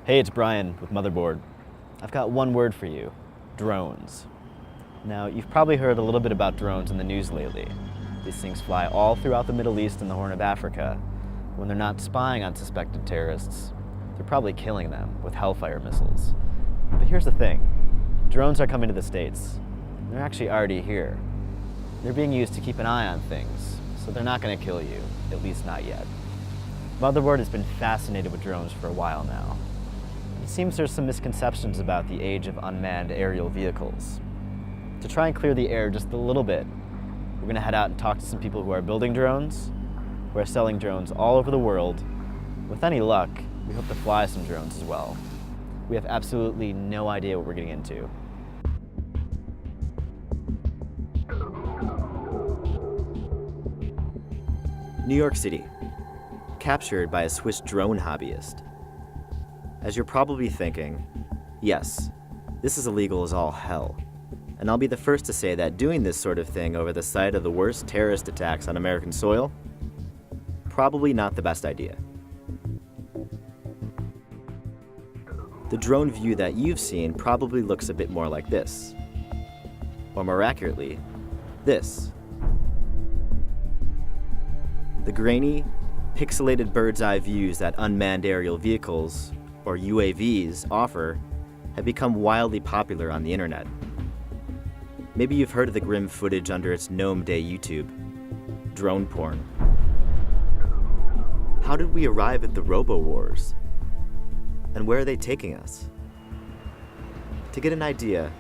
Hey, it's Brian with Motherboard. I've got one word for you: drones. Now, you've probably heard a little bit about drones in the news lately. These things fly all throughout the Middle East and the Horn of Africa. When they're not spying on suspected terrorists, they're probably killing them with Hellfire missiles. But here's the thing: drones are coming to the States. They're actually already here. They're being used to keep an eye on things, so they're not going to kill you, at least not yet. Motherboard has been fascinated with drones for a while now. It seems there's some misconceptions about the age of unmanned aerial vehicles. To try and clear the air just a little bit, we're going to head out and talk to some people who are building drones, who are selling drones all over the world. With any luck, we hope to fly some drones as well. We have absolutely no idea what we're getting into. New York City, captured by a Swiss drone hobbyist. As you're probably thinking, yes, this is illegal as all hell. And I'll be the first to say that doing this sort of thing over the site of the worst terrorist attacks on American soil, probably not the best idea. The drone view that you've seen probably looks a bit more like this. Or more accurately, this. The grainy, pixelated bird's eye views that unmanned aerial vehicles, or UAVs, offer have become wildly popular on the internet. Maybe you've heard of the grim footage under its Gnome Day YouTube, drone porn. How did we arrive at the Robo-Wars? And where are they taking us? To get an idea,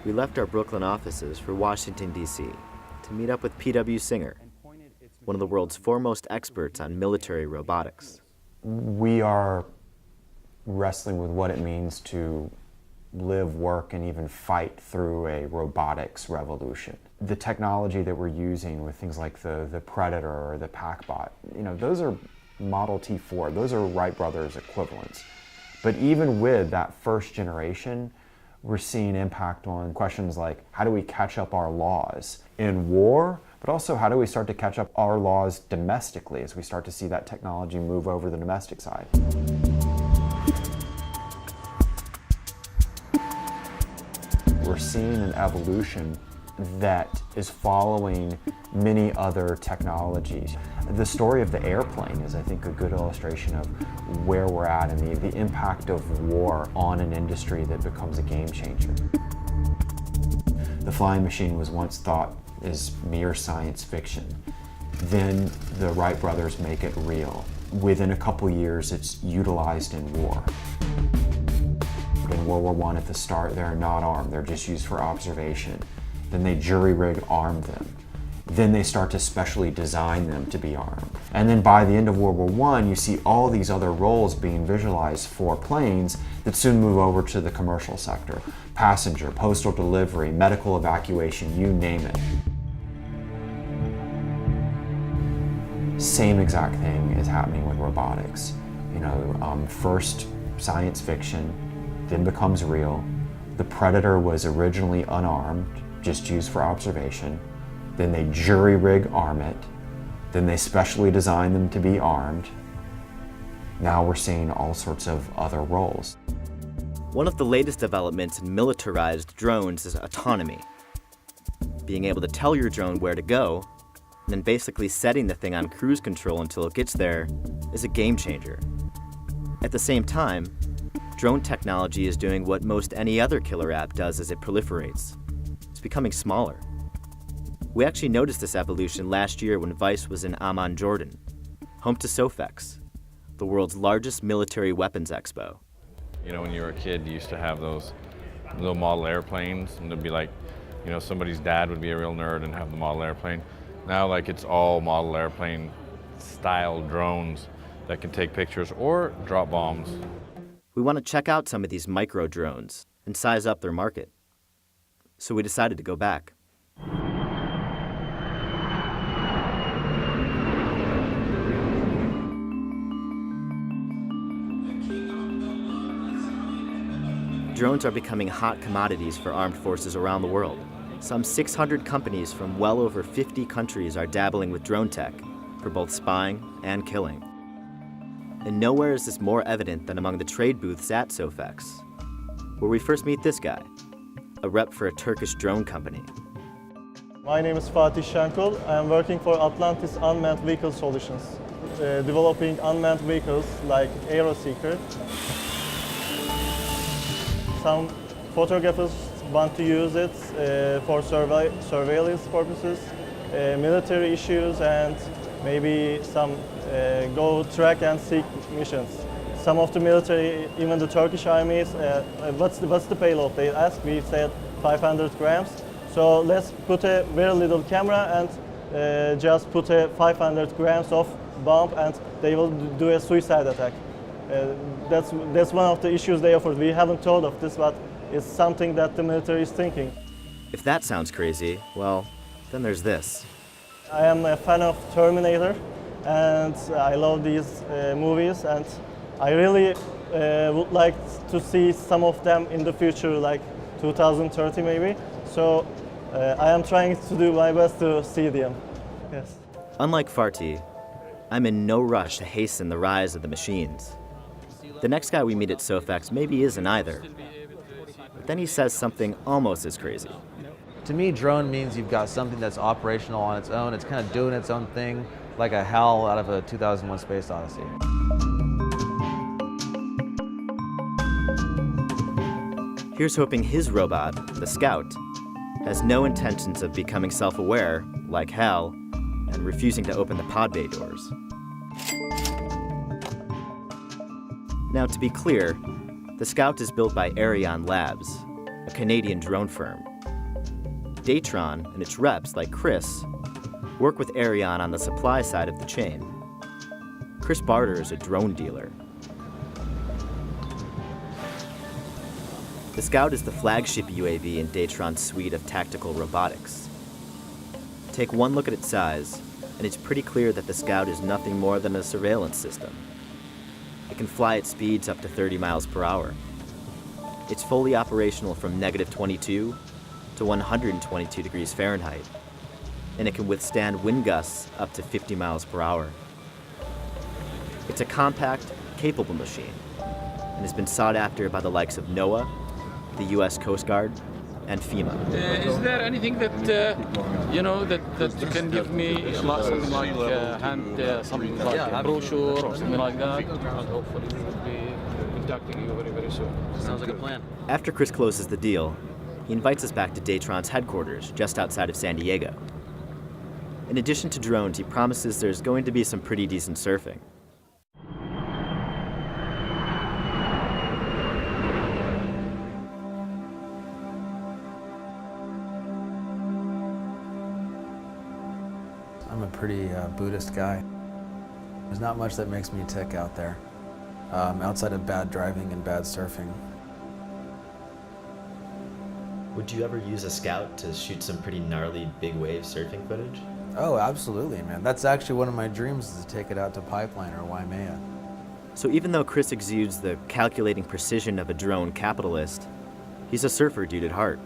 we left our Brooklyn offices for Washington, D.C. to meet up with P.W. Singer, one of the world's foremost experts on military robotics. We are wrestling with what it means to live, work, and even fight through a robotics revolution. The technology that we're using with things like the Predator or the PackBot, those are Model T Ford, those are Wright Brothers equivalents. But even with that first generation, we're seeing impact on questions like, how do we catch up our laws in war, but also how do we start to catch up our laws domestically as we start to see that technology move over the domestic side. We're seeing an evolution that is following many other technologies. The story of the airplane is, I think, a good illustration of where we're at and the impact of war on an industry that becomes a game changer. The flying machine was once thought as mere science fiction. Then the Wright brothers make it real. Within a couple years, it's utilized in war. In World War I at the start, they're not armed, they're just used for observation. Then they jury-rig arm them. Then they start to specially design them to be armed. And then by the end of World War I, you see all these other roles being visualized for planes that soon move over to the commercial sector. Passenger, postal delivery, medical evacuation, you name it. Same exact thing is happening with robotics. First science fiction, then becomes real. The Predator was originally unarmed, just used for observation. Then they jury-rig arm it. Then they specially design them to be armed. Now we're seeing all sorts of other roles. One of the latest developments in militarized drones is autonomy. Being able to tell your drone where to go, and then basically setting the thing on cruise control until it gets there, is a game changer. At the same time, drone technology is doing what most any other killer app does as it proliferates. It's becoming smaller. We actually noticed this evolution last year when Vice was in Amman, Jordan, home to SOFEX, the world's largest military weapons expo. When you were a kid, you used to have those little model airplanes, and it'd be like, somebody's dad would be a real nerd and have the model airplane. Now, it's all model airplane style drones that can take pictures or drop bombs. We want to check out some of these micro drones and size up their market. So we decided to go back. Drones are becoming hot commodities for armed forces around the world. Some 600 companies from well over 50 countries are dabbling with drone tech for both spying and killing. And nowhere is this more evident than among the trade booths at SOFEX, where we first meet this guy, a rep for a Turkish drone company. My name is Fatih Şenkol. I am working for Atlantis Unmanned Vehicle Solutions, developing unmanned vehicles like Aeroseeker. Some photographers want to use it for surveillance purposes, military issues, and maybe some go track and seek missions. Some of the military, even the Turkish armies, what's the payload? They asked. We said 500 grams. So let's put a very little camera and just put a 500 grams of bomb, and they will do a suicide attack. That's one of the issues they offered. We haven't thought of this, but it's something that the military is thinking. If that sounds crazy, well, then there's this. I am a fan of Terminator, and I love these movies, and I really would like to see some of them in the future, like 2030 maybe. So I am trying to do my best to see them. Yes. Unlike Fatih, I'm in no rush to hasten the rise of the machines. The next guy we meet at SOFEX maybe isn't either. But then he says something almost as crazy. To me, drone means you've got something that's operational on its own. It's kind of doing its own thing, like a HAL out of a 2001 Space Odyssey. Here's hoping his robot, the Scout, has no intentions of becoming self-aware, like HAL, and refusing to open the pod bay doors. Now, to be clear, the Scout is built by Aireon Labs, a Canadian drone firm. Datron and its reps, like Chris, work with Aireon on the supply side of the chain. Chris Barter is a drone dealer. The Scout is the flagship UAV in Datron's suite of tactical robotics. Take one look at its size, and it's pretty clear that the Scout is nothing more than a surveillance system. It can fly at speeds up to 30 miles per hour. It's fully operational from -22 to 122 degrees Fahrenheit, and it can withstand wind gusts up to 50 miles per hour. It's a compact, capable machine, and has been sought after by the likes of NOAA, the U.S. Coast Guard, and FEMA. Is there anything that that you can give me, like something like something like a brochure or something like that? And hopefully we'll be contacting you very, very soon. Sounds like a plan. After Chris closes the deal, he invites us back to Datron's headquarters just outside of San Diego. In addition to drones, he promises there's going to be some pretty decent surfing. I'm a pretty Buddhist guy. There's not much that makes me tick out there, outside of bad driving and bad surfing. Would you ever use a Scout to shoot some pretty gnarly big wave surfing footage? Oh, absolutely, man. That's actually one of my dreams, is to take it out to Pipeline or Waimea. So even though Chris exudes the calculating precision of a drone capitalist, he's a surfer dude at heart,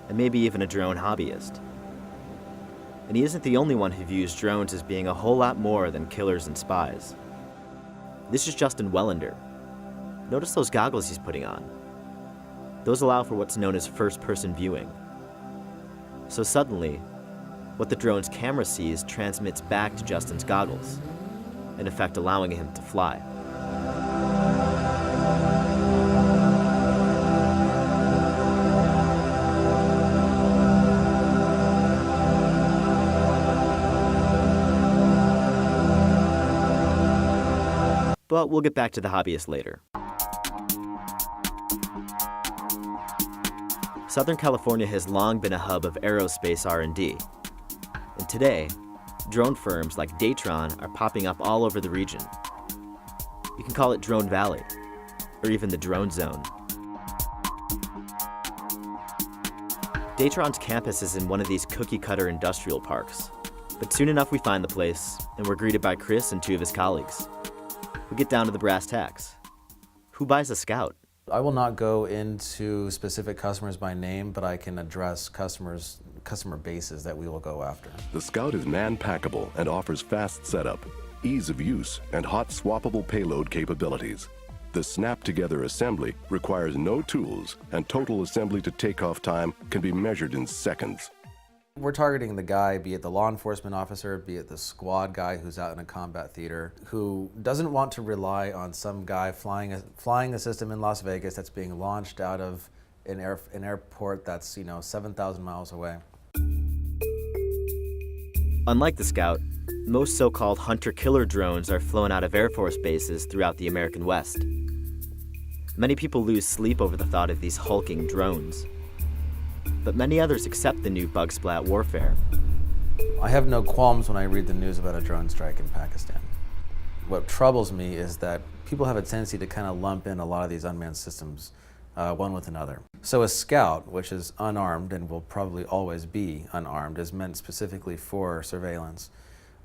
and maybe even a drone hobbyist. And he isn't the only one who views drones as being a whole lot more than killers and spies. This is Justin Wellander. Notice those goggles he's putting on. Those allow for what's known as first-person viewing. So suddenly, what the drone's camera sees transmits back to Justin's goggles, in effect allowing him to fly. But we'll get back to the hobbyist later. Southern California has long been a hub of aerospace R&D. And today, drone firms like Datron are popping up all over the region. You can call it Drone Valley, or even the Drone Zone. Datron's campus is in one of these cookie-cutter industrial parks. But soon enough we find the place, and we're greeted by Chris and two of his colleagues. We get down to the brass tacks. Who buys a Scout? I will not go into specific customers by name, but I can address customer bases that we will go after. The Scout is man-packable and offers fast setup. ease of use and hot swappable payload capabilities. The snap-together assembly requires no tools, and total assembly to takeoff time can be measured in seconds. We're targeting the guy, be it the law enforcement officer, be it the squad guy who's out in a combat theater, who doesn't want to rely on some guy flying a system in Las Vegas that's being launched out of an airport that's 7,000 miles away. Unlike the Scout, most so-called hunter-killer drones are flown out of Air Force bases throughout the American West. Many people lose sleep over the thought of these hulking drones. But many others accept the new bug splat warfare. I have no qualms when I read the news about a drone strike in Pakistan. What troubles me is that people have a tendency to kind of lump in a lot of these unmanned systems one with another. So a Scout, which is unarmed and will probably always be unarmed, is meant specifically for surveillance,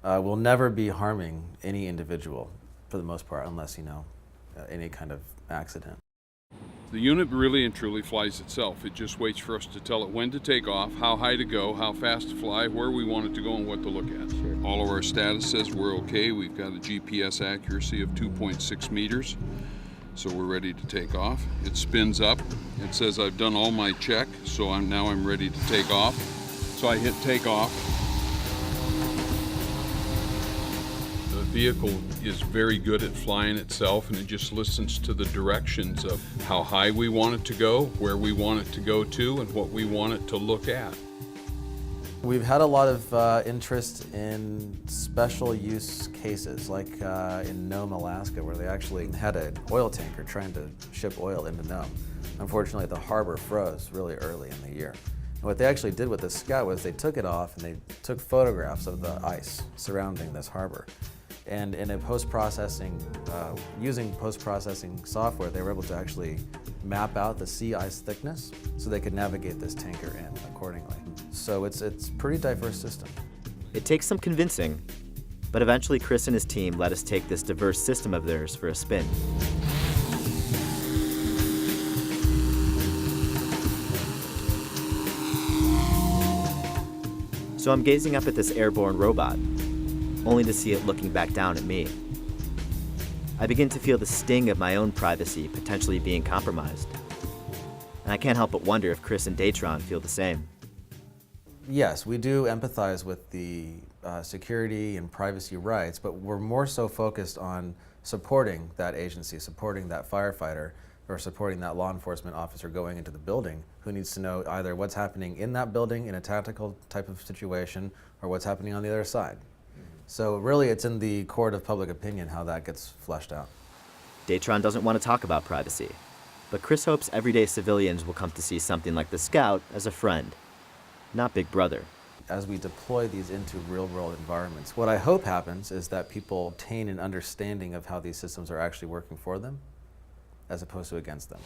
will never be harming any individual for the most part, unless, any kind of accident. The unit really and truly flies itself. It just waits for us to tell it when to take off, how high to go, how fast to fly, where we want it to go, and what to look at. Sure. All of our status says we're okay. We've got a GPS accuracy of 2.6 meters, so we're ready to take off. It spins up. It says I've done all my check, so I'm ready to take off. So I hit take off. The vehicle is very good at flying itself, and it just listens to the directions of how high we want it to go, where we want it to go to, and what we want it to look at. We've had a lot of interest in special use cases, like in Nome, Alaska, where they actually had an oil tanker trying to ship oil into Nome. Unfortunately, the harbor froze really early in the year. And what they actually did with the Scout was they took it off and they took photographs of the ice surrounding this harbor. And in a using post-processing software, they were able to actually map out the sea ice thickness so they could navigate this tanker in accordingly. So it's a pretty diverse system. It takes some convincing, but eventually Chris and his team let us take this diverse system of theirs for a spin. So I'm gazing up at this airborne robot, only to see it looking back down at me. I begin to feel the sting of my own privacy potentially being compromised. And I can't help but wonder if Chris and Datron feel the same. Yes, we do empathize with the security and privacy rights, but we're more so focused on supporting that agency, supporting that firefighter, or supporting that law enforcement officer going into the building who needs to know either what's happening in that building in a tactical type of situation or what's happening on the other side. So really it's in the court of public opinion how that gets fleshed out. Datron doesn't want to talk about privacy, but Chris hopes everyday civilians will come to see something like the Scout as a friend, not Big Brother. As we deploy these into real-world environments, what I hope happens is that people obtain an understanding of how these systems are actually working for them, as opposed to against them.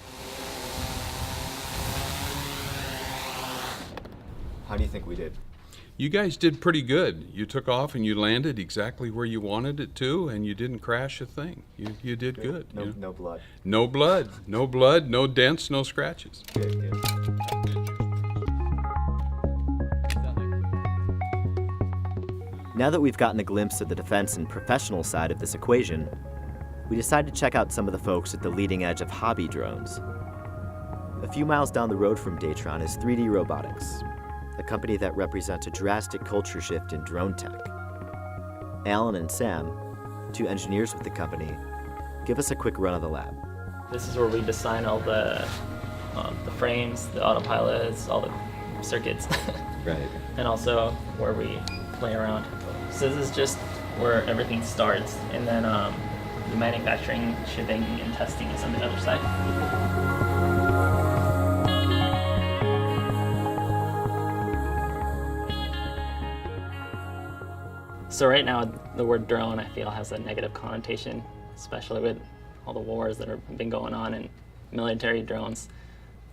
How do you think we did? You guys did pretty good. You took off and you landed exactly where you wanted it to, and you didn't crash a thing. You did good. No blood. No blood. No blood, no dents, no scratches. Good. Now that we've gotten a glimpse of the defense and professional side of this equation, we decided to check out some of the folks at the leading edge of hobby drones. A few miles down the road from Datron is 3D Robotics, a company that represents a drastic culture shift in drone tech. Alan and Sam, two engineers with the company, give us a quick run of the lab. This is where we design all the frames, the autopilots, all the circuits. Right. And also where we play around. So this is just where everything starts, and then the manufacturing, shipping, and testing is on the other side. So right now, the word drone, I feel, has a negative connotation, especially with all the wars that have been going on and military drones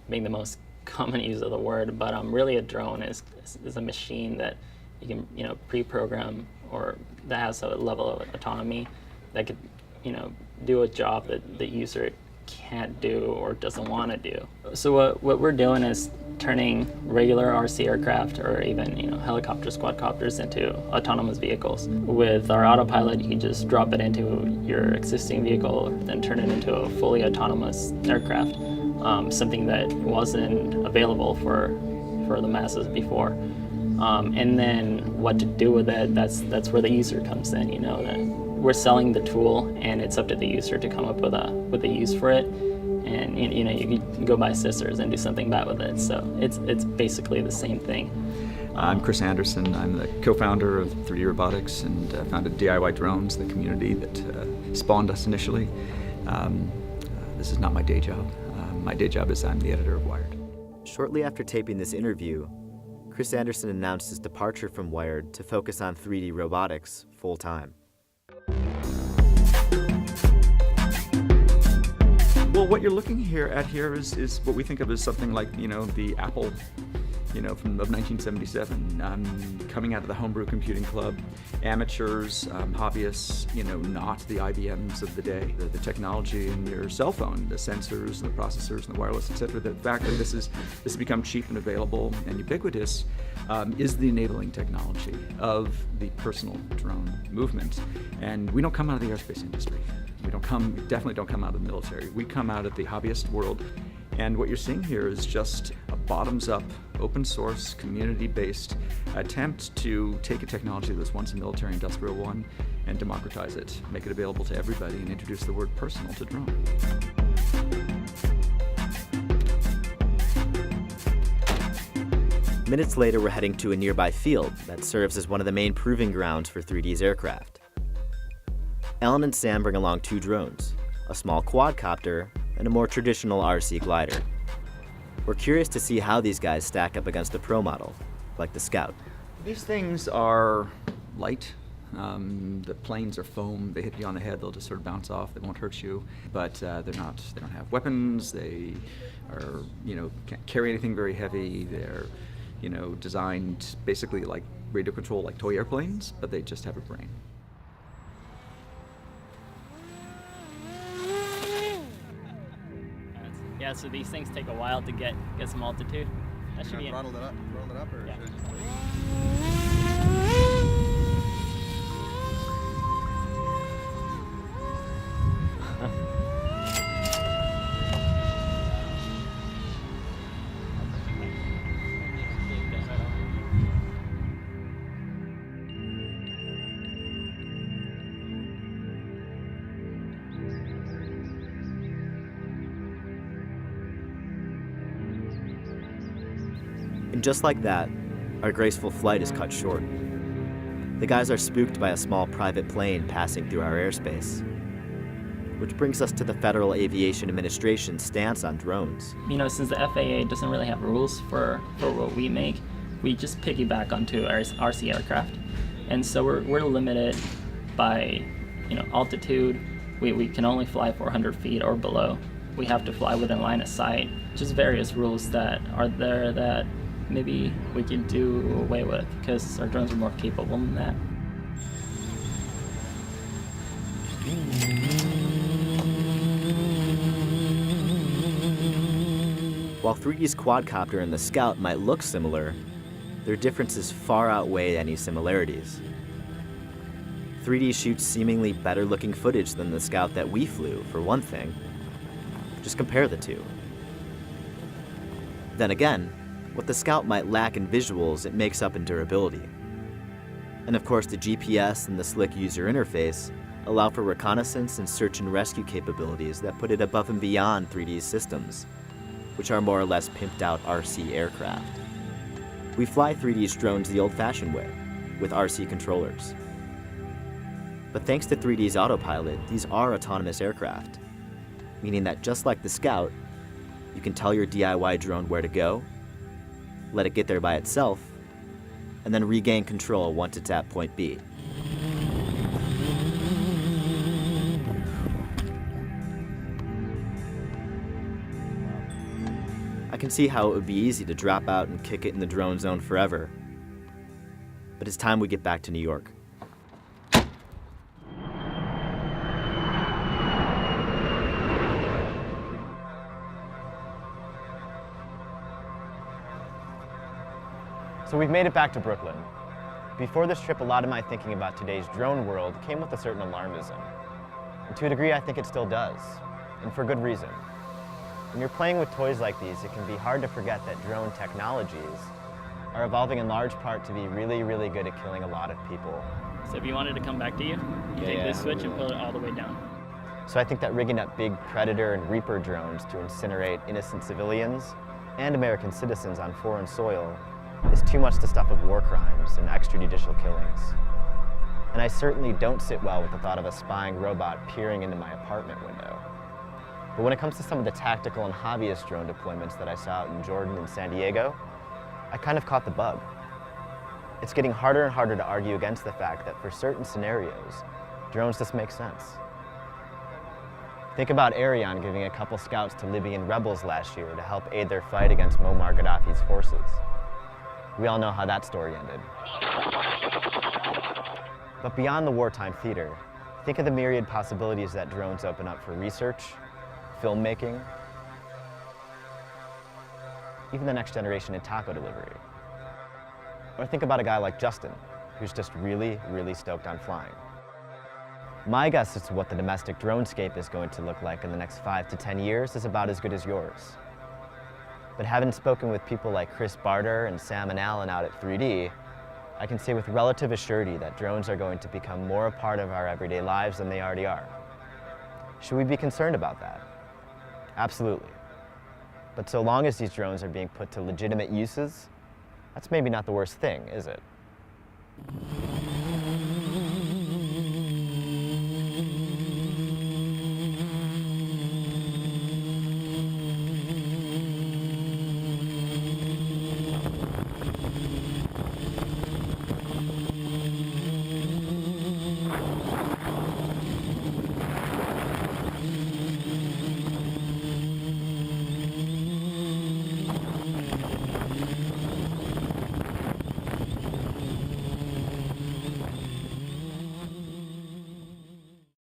being the most common use of the word. But really, a drone is a machine that you can, pre-program, or that has a level of autonomy that could, do a job that the user can't do or doesn't want to do. So what we're doing is turning regular RC aircraft or even helicopters, quadcopters into autonomous vehicles. With our autopilot, you can just drop it into your existing vehicle, then turn it into a fully autonomous aircraft, something that wasn't available for the masses before. And then what to do with it, that's where the user comes in. That we're selling the tool, and it's up to the user to come up with a use for it. And you can go buy scissors and do something bad with it. So it's basically the same thing. I'm Chris Anderson. I'm the co-founder of 3D Robotics and founded DIY Drones, the community that spawned us initially. This is not my day job. My day job is I'm the editor of Wired. Shortly after taping this interview, Chris Anderson announced his departure from Wired to focus on 3D robotics full-time. Well, what you're looking at here is what we think of as something like, the Apple, of 1977, coming out of the homebrew computing club, amateurs, hobbyists, not the IBMs of the day. The technology in your cell phone, the sensors, and the processors, and the wireless, etc. The fact that this has become cheap and available and ubiquitous is the enabling technology of the personal drone movement. And we don't come out of the aerospace industry. We definitely don't come out of the military. We come out of the hobbyist world. And what you're seeing here is just a bottoms-up, open source, community-based attempt to take a technology that was once a military industrial one and democratize it, make it available to everybody, and introduce the word personal to drone. Minutes later, we're heading to a nearby field that serves as one of the main proving grounds for 3D's aircraft. Ellen and Sam bring along 2 drones, a small quadcopter and a more traditional RC glider. We're curious to see how these guys stack up against the pro model, like the Scout. These things are light. The planes are foam. They hit you on the head, they'll just sort of bounce off. They won't hurt you, but they don't have weapons. They are, can't carry anything very heavy. They're, designed basically like radio control, like toy airplanes, but they just have a brain. Yeah, so these things take a while to get some altitude. That should be throttle it up, or yeah. should I just And just like that, our graceful flight is cut short. The guys are spooked by a small private plane passing through our airspace. Which brings us to the Federal Aviation Administration's stance on drones. Since the FAA doesn't really have rules for what we make, we just piggyback onto our RC aircraft. And so we're limited by altitude. We can only fly 400 feet or below. We have to fly within line of sight. Just various rules that are there that maybe we could do away with because our drones are more capable than that. While 3D's quadcopter and the Scout might look similar, their differences far outweigh any similarities. 3D shoots seemingly better looking footage than the Scout that we flew, for one thing. Just compare the two. Then again, what the Scout might lack in visuals, it makes up in durability. And of course, the GPS and the slick user interface allow for reconnaissance and search and rescue capabilities that put it above and beyond 3D's systems, which are more or less pimped out RC aircraft. We fly 3D's drones the old-fashioned way, with RC controllers. But thanks to 3D's autopilot, these are autonomous aircraft, meaning that just like the Scout, you can tell your DIY drone where to go, let it get there by itself, and then regain control once it's at point B. I can see how it would be easy to drop out and kick it in the drone zone forever, but it's time we get back to New York. So we've made it back to Brooklyn. Before this trip, a lot of my thinking about today's drone world came with a certain alarmism. And to a degree, I think it still does, and for good reason. When you're playing with toys like these, it can be hard to forget that drone technologies are evolving in large part to be really, really good at killing a lot of people. So if you wanted to come back to you, take this switch and pull it all the way down. So I think that rigging up big Predator and Reaper drones to incinerate innocent civilians and American citizens on foreign soil is too much the stuff of war crimes and extrajudicial killings. And I certainly don't sit well with the thought of a spying robot peering into my apartment window. But when it comes to some of the tactical and hobbyist drone deployments that I saw out in Jordan and San Diego, I kind of caught the bug. It's getting harder and harder to argue against the fact that for certain scenarios, drones just make sense. Think about Ariane giving a couple scouts to Libyan rebels last year to help aid their fight against Muammar Gaddafi's forces. We all know how that story ended. But beyond the wartime theater, think of the myriad possibilities that drones open up for research, filmmaking, even the next generation in taco delivery. Or think about a guy like Justin, who's just really, really stoked on flying. My guess as to what the domestic dronescape is going to look like in the next 5 to 10 years is about as good as yours. But having spoken with people like Chris Barter and Sam and Alan out at 3D, I can say with relative assurity that drones are going to become more a part of our everyday lives than they already are. Should we be concerned about that? Absolutely. But so long as these drones are being put to legitimate uses, that's maybe not the worst thing, is it?